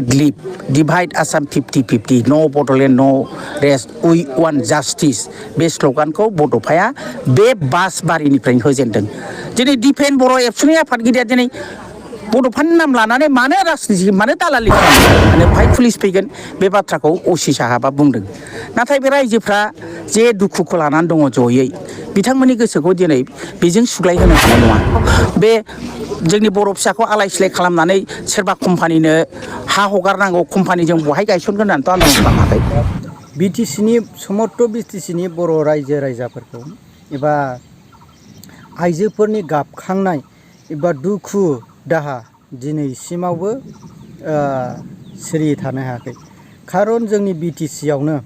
Leave, divide Assam 50-50, no Bodoland, no rest, we want justice. Bे स्ल'गानखौ बड'फाया बे बासबारिनिफ्रायनो होजेनदों। दिनै दिपेन बर' एबसुनि आफादगिरिया दिनै बड'फानि नाम लानानै मानो राजनिति मानो दालालि खालामो माने फाइ पुलिस फैगोन बे बाथ्राखौ असि साहाबा बुंदों। नाथाय बे रायजोफ्रा जे दुखुखौ लानानै दङ जयै बिथांमोननि गोसोखौ दिनै बेजों सुग्लायहोनो हानाय नङा। बे जोंनि बर' फिसाखौ आलाय सिलाय खालामनानै सोरबा कम्पानिनो हा हगारनांगौ कम्पानिजों बहाय गायसनगोन होननानैथ' आन्दालन खालामाखै। बिटिसिनि समस्त बिटिसिनि बर' रायजो राजाफोरखौ एबा आइजोफोरनि गाबखांनाय एबा दुखु दाहा दिनैसिमावबो सिरि थानो हायाखै। खारन जोंनि बिटिसियावनो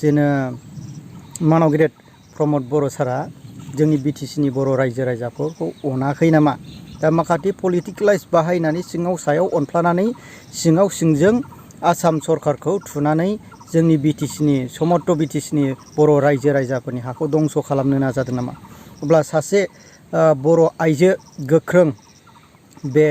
जेनो मानव गेदेर प्रमद बर' सारा जोंनि बिटिसिनि बर' रायजो राजाफोरखौ अनाखै नामा? दा माखासे पलिटिकेलाइज बाहायनानै सिङाव सायाव अनफ्लानानै सिङाव सिंजों आसाम सरकारखौ थुनानै जोंनि बिटिसिनि समस्त बिटिसिनि बर' रायजो राजाफोरनि हाखौ दंस' खालामनो नाजादों नामा? अब्ला सासे बर' आइजो गोख्रों बे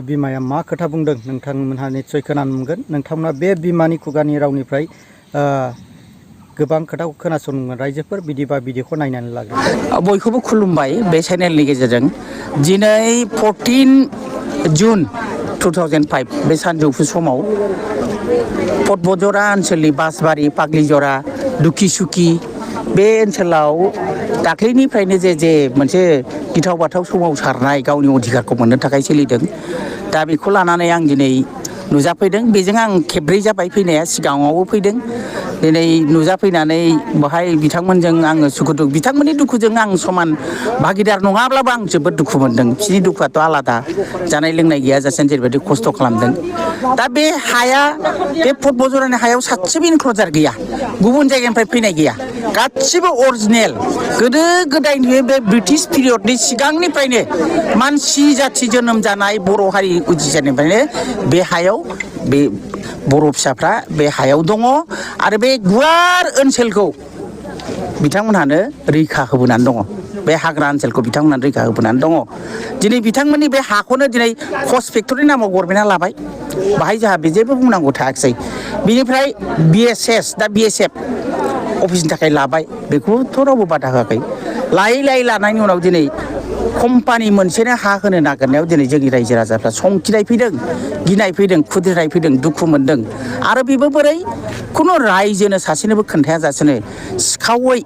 बिमाया मा खोथा बुंदों नोंथांमोनहा निस्सय खोनानो मोनगोन। नोंथांमोना बे बिमानि खुगानि रावनिफ्राय गोबां खोथाखौ खोनासंगोन। रायजोफोर बिदिबा बिदिखौ नायनानै लागोन। बयखौबो खुलुमबाय बे चेनेलनि गेजेरजों। दिनै 14 जुन 2005 बे सानजौफु समाव पटबजरा ओनसोलनि बासबारि पाग्लिजरा दुखिसुखि बे ओनसोलाव दाख्लैनिफ्रायनो जे मोनसे गिथाव बाथाव सोमावसारनाय गावनि अधिकारखौ मोननो थाखाय सोलिदों। दा बेखौ लानानै आं दिनै नुजाफैदों। बेजों आं खेबब्रै जाबाय फैनाया, सिगाङावबो फैदों। दिनै नुजाफैनानै बहाय बिथांमोनजों आङो सुखु दुखु बिथांमोननि दुखुजों आं समान भागिदार नङाब्लाबो आं जोबोद दुखु मोनदों। बिसोरनि दुखुआथ' आलादा, जानाय लोंनाय गैयाजासे जेरैबायदि खस्थ' खालामदों। दा बे हाया बे पटबजरानि हायाव सासेबो इनक्लजार गैया, गुबुन जायगानिफ्राय फैनाय गैया, गासिबो अरिजिनेल गोदो गोदायनि बे ब्रिटिश पिरियडनि सिगांनिफ्रायनो मानसि जाथि जोनोम जानाय बर' हारि उजिजेननिफ्रायनो बे हायाव बे बर' फिसाफ्रा बे हायाव दङ आरो बे गुवार ओनसोलखौ बिथांमोनहानो रैखा होबोनानै दङ। बे हाग्रा ओनसोलखौ बिथांमोनहानो रैखा होबोनानै दङ। दिनै बिथांमोननि बे हाखौनो दिनै कस फेक्टरि नामाव गभर्नमेन्टआ लाबाय। बाहाय जोंहा बे जेबो बुंनांगौ थायाखिसै। बिनिफ्राय BSS दा BSF अफिसनि थाखाय लाबाय, बेखौथ' रावबो बादा होआखै। लायै लानायनि उनाव दिनै कम्पानि मोनसेनो हा होनो नागिरनायाव दिनै जोंनि रायजो राजाफ्रा संखिनाय फैदों, गिनाय फैदों, खुद्रिनाय फैदों, दुखु मोनदों। आरो बेबो बोरै खुनु रायजोनो सासेनोबो खोन्थायाजासेनो सिखावै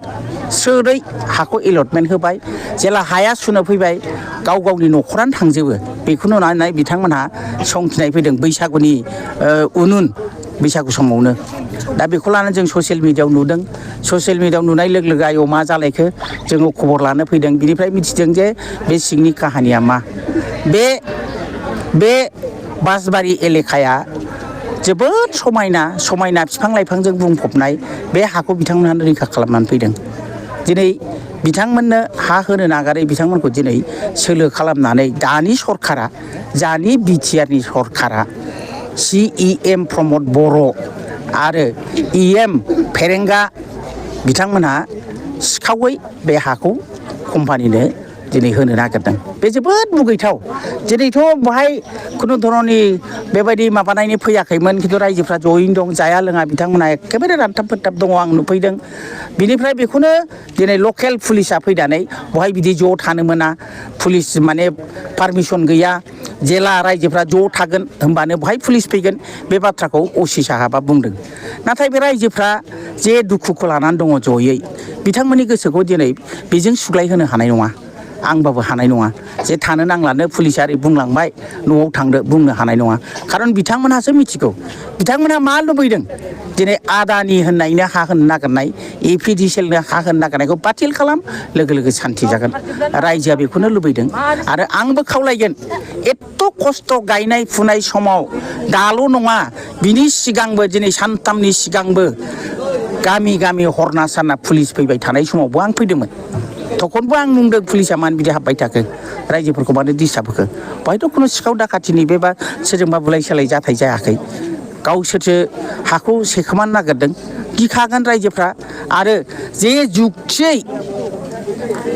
स्रोदै हाखौ एलटमेन्ट होबाय। जेला हाया सुनो फैबाय गाव गावनि न'खरानो थांजोबो। बेखौ नुनानै बिथांमोनहा संखिनाय फैदों बैसागुनि बैसागु समावनो। दा बेखौ लानानै जों ससियेल मिडियायाव नुदों। ससियेल मिडियायाव नुनाय लोगो लोगो आयौ मा जालायखो जोङो खबर लानो फैदों। बिनिफ्राय मिथिदों जे बे सिंनि काहानिया मा। बे बासबारि एलेकाया जोबोद समायना बिफां लाइफांजों बुंफबनाय। बे हाखौ बिथांमोनहानो रैखा खालामनानै फैदों। दिनै बिथांमोननो हा होनो नागारै बिथांमोनखौ दिनै सोलो खालामनानै दानि सरकारा, दानि बिटिआरनि सरकारा CEM प्रमद बर' आरो EM फेरेंगा बिथांमोनहा सिखावै बे हाखौ कम्पानिनो दिनै होनो नागिरदों। बे जोबोद मुगैथाव। दिनैथ' बेहाय खुनु धरननि बेबायदि माबानायनि फैयाखैमोन, खिन्थु रायजोफ्रा जयैनो दं, जाया लोङा बिथांमोनहा एखेबारे रानथाब फोथाब दङ, आं नुफैदों। बिनिफ्राय बेखौनो दिनै लकेल पुलिसा फैनानै बहाय बिदि ज' थानो मोना, पुलिस माने पारमिसन गैया, जेला रायजोफ्रा ज' थागोन होमबानो बहाय पुलिस फैगोन, बे बाथ्राखौ असि साहाबा बुंदों। नाथाय बे रायजोफ्रा जे दुखुखौ लानानै दङ जयै बिथांमोननि गोसोखौ दिनै बेजों सुग्लायहोनो हानाय नङा, आंबाबो हानाय नङा। जे थानो नांलानो पुलिसा ओरै बुंलांबाय न'आव थांदो बुंनो हानाय नङा। खारन बिथांमोनहासो मिथिगौ बिथांमोनहा मा लुबैदों। दिनै आदानि होननायनो हा होनो नागिरनाय, APDCLनो हा होनो नागिरनायखौ बातिल खालाम, लोगो लोगो सान्थि जागोन। रायजोआ बेखौनो लुबैदों। आरो आंबो खावलायगोन, एथ' खस्थ' गायनाय फुनाय समाव दाल' नङा, बिनि सिगांबो दिनै सानथामनि सिगांबो गामि हरना सारना पुलिस फैबाय थानाय समावबो आं फैदोंमोन। तखनबो आं बुंदों पुलिसा मानो बिदि हाबबाय थाखो, रायजोफोरखौ मानो डिस्टार्ब होखो। बेवहायथ' खुनु सिखाव दाखाथिनि बा सोरजोंबा बुलाय सोलाय जाथाय जायाखै। गावसोरसो हाखौ सेखोमानो नागिरदों। गिखागोन रायजोफ्रा। आरो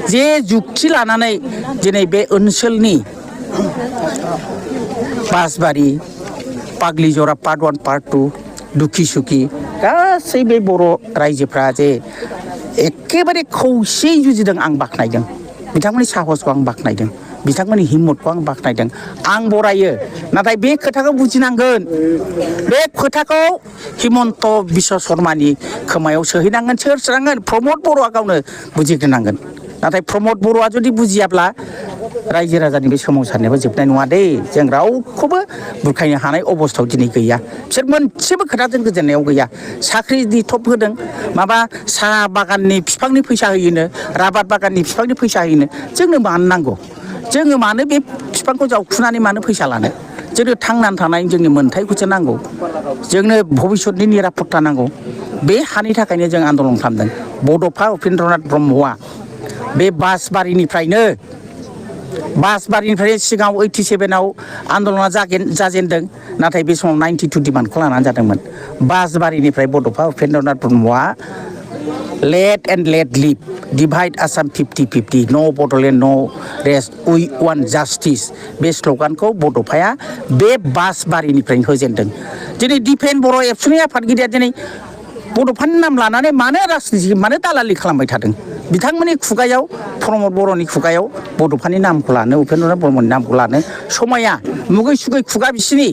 जे जुक्ति लानानै दिनै बे ओनसोलनि बासबारि पाग्ली जरा पार्ट 1 पार्ट 2 दुखी सुखी गासै बे बर' रायजोफ्रा जे एखेबारे खौसेयै जुजिदों आं बाख्नायदों बिथांमोननि साहसखौ आं बाख्नायदों बिथांमोननि हिम्मतखौ आं बाख्नायदों आं बरायो नाथाय बे खोथाखौ बुजिनांगोन बे खोथाखौ हिमन्त बिश्व शर्मानि खोमायाव सोहैनांगोन सोर सोनांगोन प्रमद बर'आ गावनो बुजिग्रोनांगोन नाथाय प्रमद बर'आ जुदि बुजियाब्ला रायजो राजानि बे सोमावसारनायाबो जोबनाय नङा दे जों रावखौबो बुरखायनो हानाय अबस्थायाव दिनै गैया बिसोर मोनसेबो खोथाजों गोजोननायाव गैया साख्रिनि थप होदों माबा साहा बागाननि बिफांनि फैसा होयोनो राबार बागाननि बिफांनि फैसा होयोनो जोंनो मानो नांगौ जोङो मानो बे बिफांखौ जावखुनानै मानो फैसा लानो जोंनो थांनानै थानाय जोंनि मोन्थायखौसो नांगौ जोंनो भबिष्यतनि निरापत्ता नांगौ बे हानि थाखायनो जों आन्दलन खालामदों बड'फा उपेन्द्रनाथ ब्रह्मआ बे बासबारिनिफ्रायनो सिगाङाव 87आव आन्दलना जाजेनदों नाथाय बे समाव 92 डिमान्डखौ लानानै जादोंमोन बासबारिनिफ्राय बड'फा Upendranath Brahma let and let live divide Assam 50-50 no Bodoland नो रेस्ट उइ वान जास्टिस बे स्ल'गानखौ बड'फाया बे बासबारिनिफ्रायनो होजेनदों दिनै दिपेन बर' एबसुनि आफादगिरिया दिनै बड'फानि नाम लानानै मानो राजनिति मानो दालालि खालामबाय थादों बिथांमोननि खुगायाव प्रमद बर'नि खुगायाव बड'फानि नामखौ लानो उपेन्द्रनाथ ब्रह्मनि नामखौ लानो समाया मुगै सुगै खुगा बिसिनि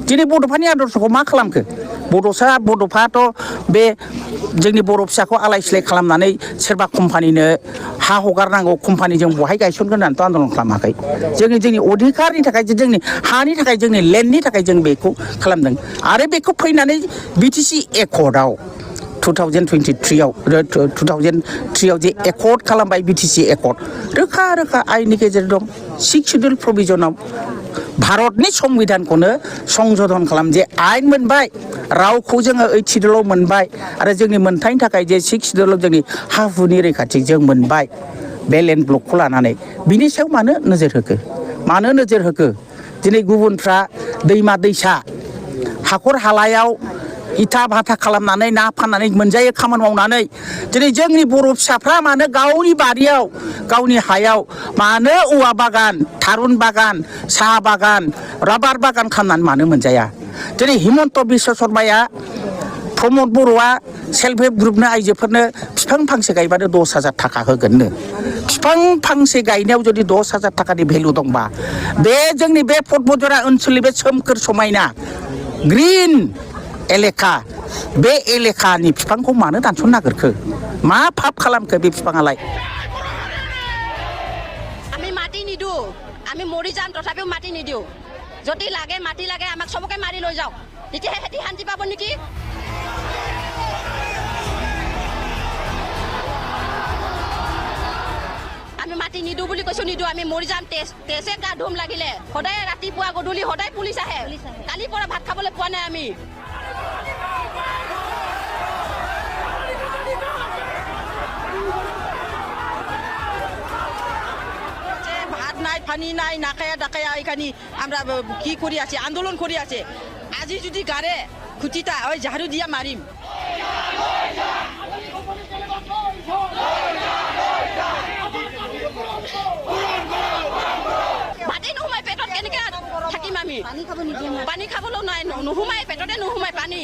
दिनै बड'फानि आदर्शखौ मा खालामखो बड'फाथ' बे जोंनि बर' फिसाखौ आलाय सिलाय खालामनानै सोरबा कम्पानिनो हा हगारनांगौ कम्पानिजों बहाय गायसनगोन होननानैथ' आन्दलन खालामाखै जोंनि अधिकारनि थाखाय जोंनि हानि थाखाय जोंनि लेन्डनि थाखाय जों बेखौ खालामदों आरो बेखौ फैनानै बिटिसि एकर्डआव 2003आव जे एकर्ड खालामबाय बिटिसि एकर्ड रोखा रोखा आयेननि गेजेर दं 6 शिडिउल प्रभिजनाव भारतनि संबिधानखौनो संशोधन खालाम जे आयेन मोनबाय रावखौ जोङो 8 शिडिउलाव मोनबाय आरो जोंनि मोनथायनि थाखाय जे 6 शिडिउलाव जोंनि हा हुनि रैखाथि जों मोनबाय बे लेन्ड ब्लकखौ लानानै बिनि सायाव मानो नोजोर होखो दिनै गुबुनफ्रा दैमा दैसा हाखर हालायाव इथा भाथा खालामनानै ना फाननानै मोनजायो खामानि मावनानै दिनै जोंनि बर' फिसाफ्रा मानो गावनि बारियाव गावनि हायाव मानो औवा बागान थारुन बागान साहा बागान राबार बागान खालामनानै मानो मोनजाया दिनै हिमन्त बिश्व शर्माया प्रमद बर'आ सेल्फ हेल्प ग्रुपनो आइजोफोरनो बिफां फांसे गायबानो 10,000 थाखा होगोननो बिफां फांसे गायनायाव जुदि 10,000 थाखानि भेलु दंबा बे जोंनि बे पदमजरा ओनसोलनि बे सोमखोर समायना ग्रिन एलेखा बे एलेखानि बिफांखौ मानो दानस'नो नागिरखो मा पाप खालामखो बे बिफाङालाय আমি মাটি নিদো আমি মৰি যাম তথাপিও মাটি নিদিও যদি লাগে মাটি লাগে আমাক সবকে মাৰি লৈ যাওক তেতিয়াহে খেতি শান্তি পাব নেকি আমি মাটি নিদো বুলি কৈছো নিদো আমি মৰি যাম তেজে গা ধুম লাগিলে সদায় ৰাতিপুৱা গধূলি সদায় পুলিচ আহে কালিৰ পৰা ভাত খাবলৈ পোৱা নাই আমি নাই পানি নাই নাকায়া ডাকায়া এখানে আমরা কি করি আছি আন্দোলন করি আছে আজি যদি গারে খুঁটিটা ওই ঝাড়ু দিয়া মারিম ভাতে নুহুমাই পেটত কেনেকে থাকিম আমি পানি খাবলৈও নাই নুহুমাই পেটতে নুহুমাই পানী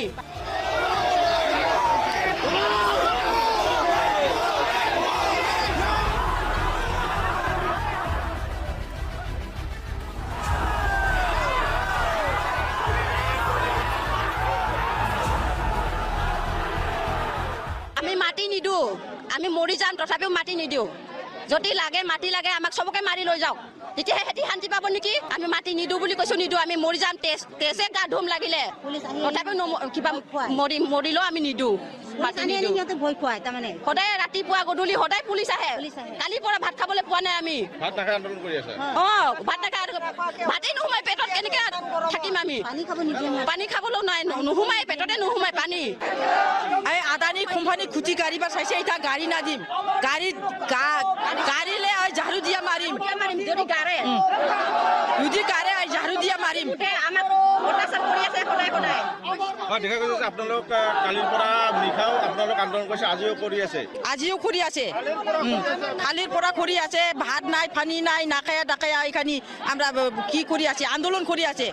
মাটি নিদো আমি মৰি যাম তথাপিও মাটি নিদিও যদি লাগে মাটি লাগে আমাক সবকে মাৰি লৈ যাওক তেতিয়াহে খেতি শান্তি পাব নেকি আমি মাটি নিদো বুলি কৈছো নিদো আমি মৰি যাম তেজে গা ধুম লাগিলে তথাপিও কিবা মৰিলেও আমি নিদো সদায় ৰাতিপুৱা গধূলি সদায় পুলিচ আহে কালিৰ পৰা ভাত খাবলৈ পোৱা নাই আমি ভাত নাখাই ভাতেই নুহুমাই পেটত কেনেকে থাকিম আমি পানী খাবলৈও নাই নুহুমাই পেটতে নুহুমাই পানী এই আদানী কোম্পানী খুঁটি গাড়ীবা চাইছে এতিয়া গাড়ী নাদিম গাড়ীলে ঝাড়ু দিয়া মাৰিম যদি গাড়ে ঝাড়ু দিয়া মাৰিম আমাক অত্যাচাৰ কৰি আছে সদায় দেখা গৈছে যে আপোনালোক কালিৰ পৰা নিশাও আপোনালোক আন্দোলন কৰিছে আজিও কৰি আছে কালিৰ পৰা কৰি আছে ভাত নাই পানী নাই নাখায়া ডাকায়া এখানে আমরা কি কৰি আছি আন্দোলন কৰি আছে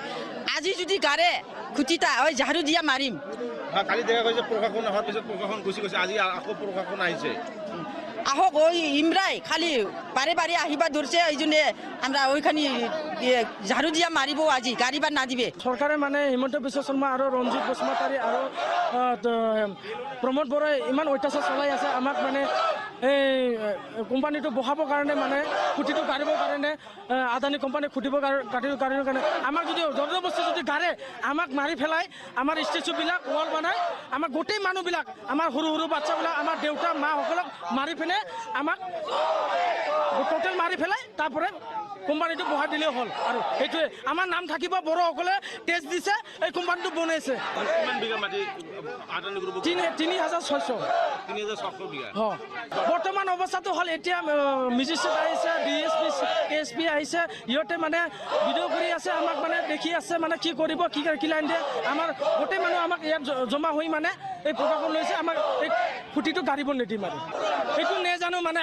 আজি যদি গাৰে খুটিটা ওই ঝাড়ু দিয়া মারিম কালি দেখা গৈছে প্ৰশাসন অহাৰ পিছত প্ৰশাসন গুচি গৈছে আজি আকৌ প্ৰশাসন আহিছে আহক ওই ইমরাই খালি বারে বারে আহিবা ধরছে এই জন্য আমরা ওইখানি ঝাড়ু দিয়া মারিব আজি গাড়ি বা না দিবে সরকারে মানে হিমন্ত বিশ্ব শর্মা আর রঞ্জিত বসুমতাৰী আর প্রমোদ বড়াই ইমান অত্যাচার চলাই আছে আমাক মানে এই কোম্পানিটো বহাবৰ কাৰণে মানে খুঁটিটো কাঢ়িবৰ কাৰণে আদানী কোম্পানী খুঁটিবৰ কাৰণে আমাক যদি জবৰদস্তি যদি গাড়ে আমাক মাৰি পেলাই আমাৰ ষ্টেচুবিলাক ৱাল বনাই আমাক গোটেই মানুহবিলাক আমাৰ সৰু সৰু বাচ্চাবিলাক আমাৰ দেউতা মাসকলক মাৰি পিনে আমাক টোটেল মাৰি পেলাই তাৰপৰে কোম্পানিটো বহাই দিলেই হ'ল আৰু সেইটোৱে আমাৰ নাম থাকিব বড়োসকলে টেষ্ট দিছে এই কোম্পানিটো বনাইছে 3600 বিঘা বৰ্তমান অৱস্থাটো হ'ল এতিয়া মিউজিচিয়ান আহিছে ডিএসপি এসপি আহিছে ইহঁতে মানে ভিডিঅ' কৰি আছে আমাক মানে দেখি আছে মানে কি কৰিব কি লাইন দিয়ে আমাৰ গোটেই মানুহ আমাক ইয়াত জমা হৈ মানে এই প্ৰশাসন লৈছে আমাক এই খুঁটিটো গাড়িব নিদিম আৰু এইটো নেজানো মানে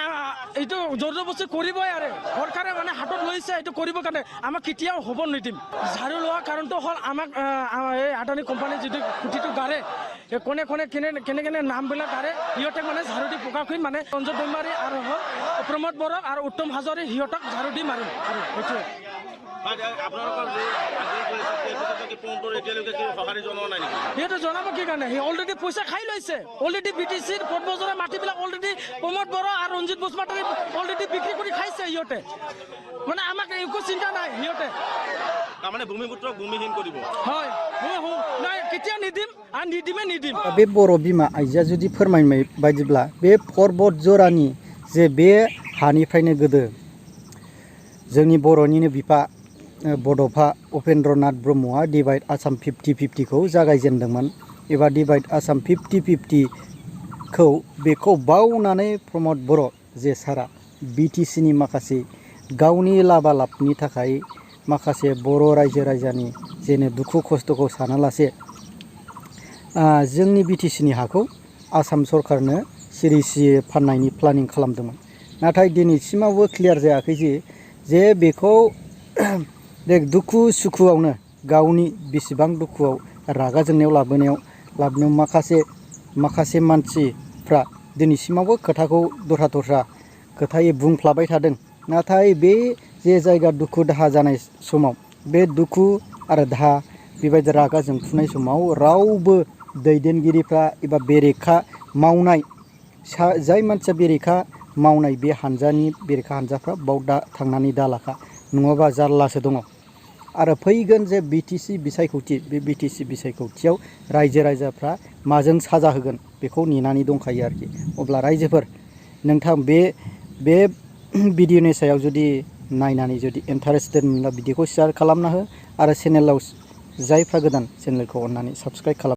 এইটো জবৰদস্তি কৰিবই আৰু চৰকাৰে মানে হাতত লৈছে এইটো কৰিবৰ কাৰণে আমাক কেতিয়াও হ'ব নিদিম ঝাড়ু লোৱা কাৰণটো হ'ল আমাক এই আদানী কোম্পানী যদি খুঁটিটো গাড়ে কোনে কোনে কেনে নামবিলাক গাড়ে সিহঁতে মানে ঝাড়ু দি প্ৰকাশ কৰি মানে ৰঞ্জিত দৈমাৰী আৰু হ'ল প্ৰমোদ বড়া আৰু উত্তম হাজৰি সিহঁতক ঝাড়ু দি মাৰিম আৰু সেইটোৱে সিহঁতে জনাব কি কাৰণে সি অলৰেডি পইচা খাই লৈছে অলৰেডি BTCৰ পদ্মজৰা মাটিবিলাক অলৰেডি প্ৰমোদ বড়া আৰু ৰঞ্জিত বসুমতাৰী অলৰেডি বিক্ৰী কৰি খাইছে সিহঁতে মানে আমাক একো চিন্তা নাই সিহঁতে তাৰমানে ভূমিপুত্ৰক ভূমিহীন কৰিব হয় নাই কেতিয়া নিদিম আৰু নিদিম बे बर' बिमा आइजोआ जुदि फोरमायनाय बायदिब्ला बे पर्बत जरानि जे बे हानिफ्रायनो गोदो जोंनि बर'निनो बिफा बड'फा उपेन्द्रनाथ ब्रह्मआ डिभाइड आसाम 50-50 खौ जागायजेनदोंमोन एबा डिभाइड आसाम 50-50 खौ बेखौ बावनानै प्रमोद बर' जे सारा BTC नि माखासे गावनि लाबालाबनि थाखाय माखासे बर' रायजो राजानि जेने दुखु खस्थ'खौ सानालासे जोंनि BTC नि हाखौ आसाम सरकारनो सिरिसियै फाननायनि प्लानिं खालामदोंमोन नाथाय दिनैसिमावबो क्लियार जायाखै जे बेखौ दुखु सुखुआवनो गावनि बेसेबां दुखुआव रागा जोंनायाव लाबोनायाव माखासे मानसिफ्रा दिनैसिमावबो खोथाखौ दस्रा खोथायै बुंफ्लाबाय थादों नाथाय बे जे जायगा दुखु दाहा जानाय समाव बे दुखु आरो दाहा बेबायदि रागा जोंफुनाय समाव रावबो दैदेनगिरिफ्रा एबा बेरेखा मावनाय जाय मानसिया बेरेखा मावनाय बे बेरेखा हानजाफ्रा बाव थांनानै दालाखा नङाबा जारलासो दङ आरो फैगोन जे BTC बिसायख'थि बे BTC बिसायख'थियाव रायजो राजाफ्रा माजों साजा होगोन बेखौ नेनानै दंखायो आरोखि अब्ला रायजोफोर नोंथां बे भिडिअनि सायाव जुदि नायनानै जुदि इन्टारेस्टेड मोनब्ला भिडिअखौ शेयार खालामना हो आरो चेनेलाव जायफ्रा गोदान चेनेलखौ अननानै साबस्क्राइब खालाम